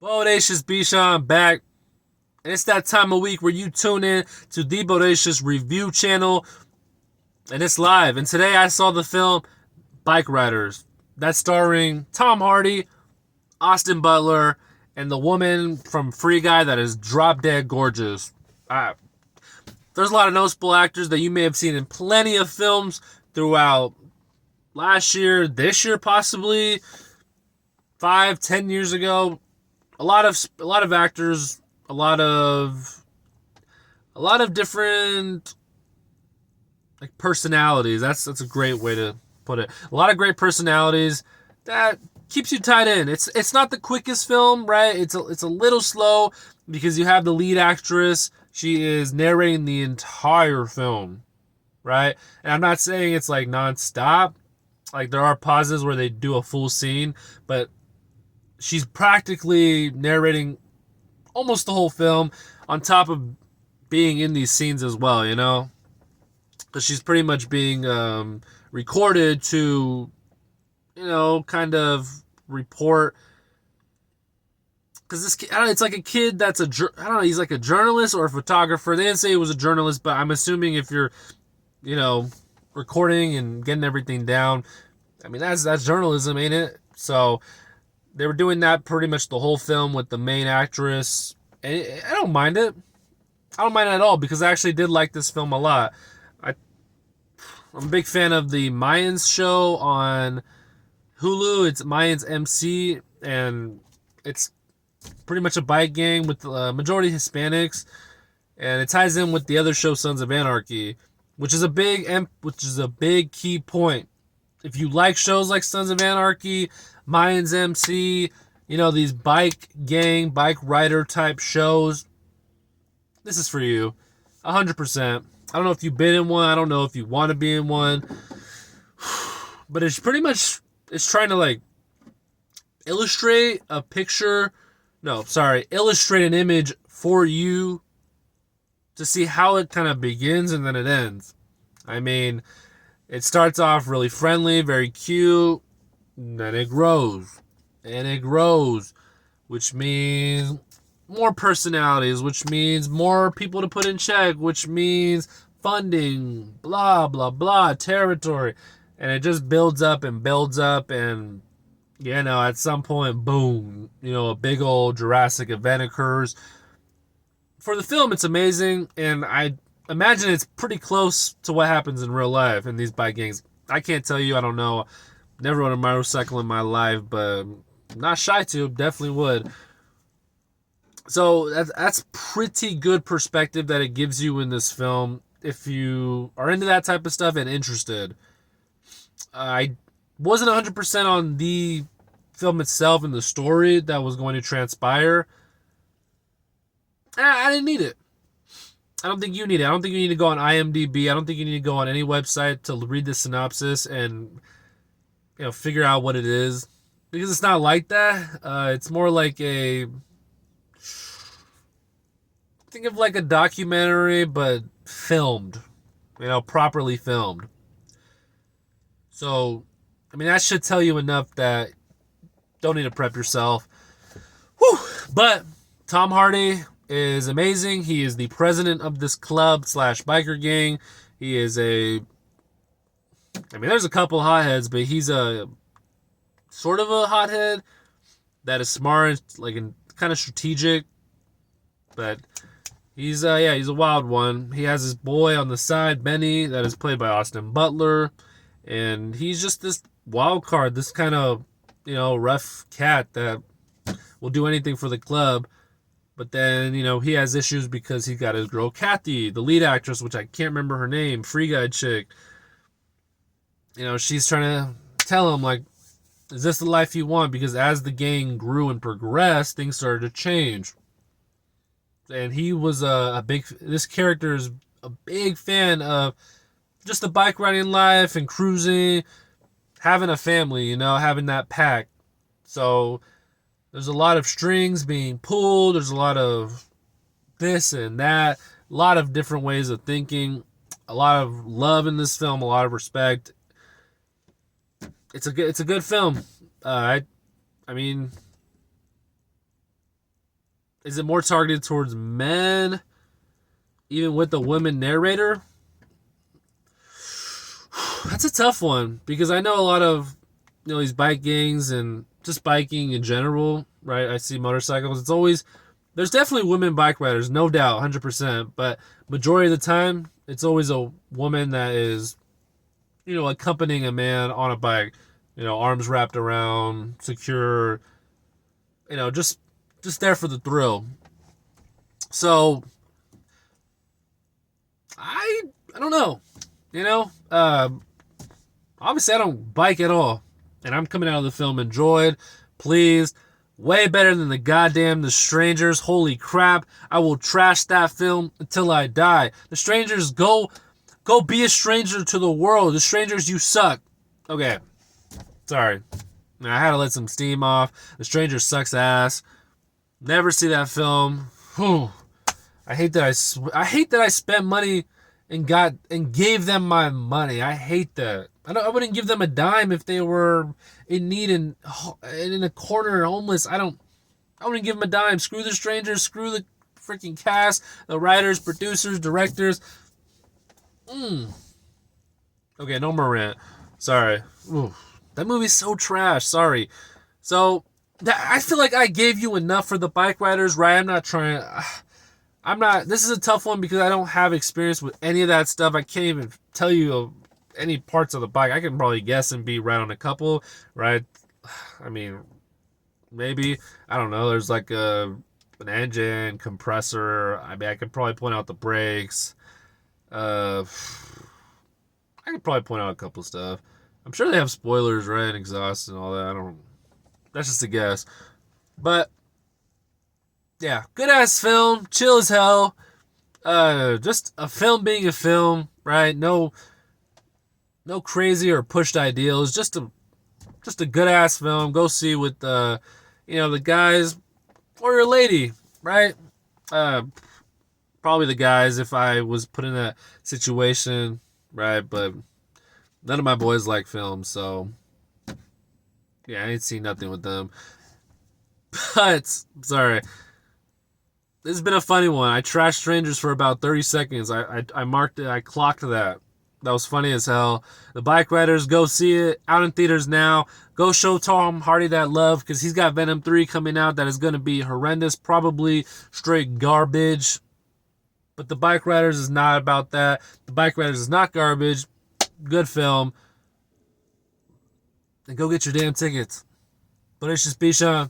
Bodacious Bishan back. And it's that time of week where you tune in to the Bodacious Review channel. And it's live. And today I saw the film Bikeriders. That's starring Tom Hardy, Austin Butler, and the woman from Free Guy that is drop dead gorgeous. There's a lot of noticeable actors that you may have seen in plenty of films throughout last year, this year possibly, 5, 10 years ago. A lot of actors, a lot of different like personalities. That's a great way to put it. A lot of great personalities that keeps you tied in. It's not the quickest film, right? It's a little slow because you have the lead actress. She is narrating the entire film, right? And I'm not saying it's like nonstop. Like there are pauses where they do a full scene, but she's practically narrating almost the whole film on top of being in these scenes as well, you know? Because she's pretty much being recorded to, kind of report. Because this kid, it's like a kid that's I don't know, he's like a journalist or a photographer. They didn't say he was a journalist, but I'm assuming if you're, recording and getting everything down, I mean, that's journalism, ain't it? So they were doing that pretty much the whole film with the main actress. And I don't mind it. I don't mind it at all because I actually did like this film a lot. I'm a big fan of the Mayans show on Hulu. It's Mayans MC, and it's pretty much a bike gang with majority Hispanics, and it ties in with the other show, Sons of Anarchy, which is a big key point. If you like shows like Sons of Anarchy, Mayans MC, these bike gang, bike rider type shows, this is for you, 100%. I don't know if you've been in one. I don't know if you want to be in one, but it's trying to like illustrate a picture. No, sorry, illustrate an image for you to see how it kind of begins and then it ends. I mean, it starts off really friendly, very cute, and then it grows. And it grows, which means more personalities, which means more people to put in check, which means funding, blah, blah, blah, territory. And it just builds up, and, at some point, boom, a big old Jurassic event occurs. For the film, it's amazing, and I imagine it's pretty close to what happens in real life in these bike gangs. I can't tell you, I don't know. Never rode a motorcycle in my life, but I'm not shy to, definitely would. So that's pretty good perspective that it gives you in this film if you are into that type of stuff and interested. I wasn't 100% on the film itself and the story that was going to transpire. I didn't need it. I don't think you need it. I don't think you need to go on IMDb. I don't think you need to go on any website to read the synopsis and figure out what it is, because it's not like that. It's more like think of like a documentary, but filmed, properly filmed. So, I mean, that should tell you enough that don't need to prep yourself. Whew. But Tom Hardy is amazing. He is the president of this club / biker gang. He is there's a couple hotheads, but he's a sort of a hothead that is smart, like, and kind of strategic. But he's a wild one. He has his boy on the side, Benny, that is played by Austin Butler, and he's just this wild card, this kind of rough cat that will do anything for the club. But then he has issues because he got his girl Kathy, the lead actress, which I can't remember her name, Free Guy chick. She's trying to tell him, like, is this the life you want? Because as the gang grew and progressed, things started to change. And he was this character is a big fan of just the bike riding life and cruising, having a family, having that pack. So there's a lot of strings being pulled. There's a lot of this and that, a lot of different ways of thinking, a lot of love in this film, a lot of respect. It's a good film. I mean, Is it more targeted towards men, even with the women narrator? That's a tough one because I know a lot of these bike gangs and just biking in general, right? I see motorcycles. It's always there's definitely women bike riders, no doubt, 100%. But majority of the time, it's always a woman that is, accompanying a man on a bike, arms wrapped around, secure, just there for the thrill. So I don't know, obviously I don't bike at all, and I'm coming out of the film enjoyed, pleased, way better than The Strangers. Holy crap! I will trash that film until I die. The Strangers, go be a stranger to the world. The Strangers, you suck. Okay, sorry. I had to let some steam off. The Strangers sucks ass. Never see that film. Whew. I hate that I spent money and gave them my money. I hate that. I wouldn't give them a dime if they were in need and in a corner homeless. I wouldn't give them a dime. Screw the Strangers. Screw the freaking cast, the writers, producers, directors. Okay, no more rant. Sorry. Ooh, that movie's so trash. Sorry. So I feel like I gave you enough for the Bikeriders, right? This is a tough one because I don't have experience with any of that stuff. I can't even tell you any parts of the bike. I can probably guess and be right on a couple, right? I mean, maybe. I don't know. There's like an engine, compressor. I mean, I could probably point out the brakes. I could probably point out a couple stuff. I'm sure they have spoilers, right? Exhaust and all that. That's just a guess. But yeah, good ass film, chill as hell. Just a film being a film, right? No crazy or pushed ideals. Just a good ass film. Go see with the guys or your lady, right? Probably the guys if I was put in that situation, right? But none of my boys like film, so yeah, I ain't seen nothing with them. But sorry. This has been a funny one. I trashed Strangers for about 30 seconds. I marked it. I clocked that. That was funny as hell. The Bikeriders, go see it. Out in theaters now. Go show Tom Hardy that love because he's got Venom 3 coming out that is going to be horrendous. Probably straight garbage. But The Bikeriders is not about that. The Bikeriders is not garbage. Good film. And go get your damn tickets. But it's just Bishan.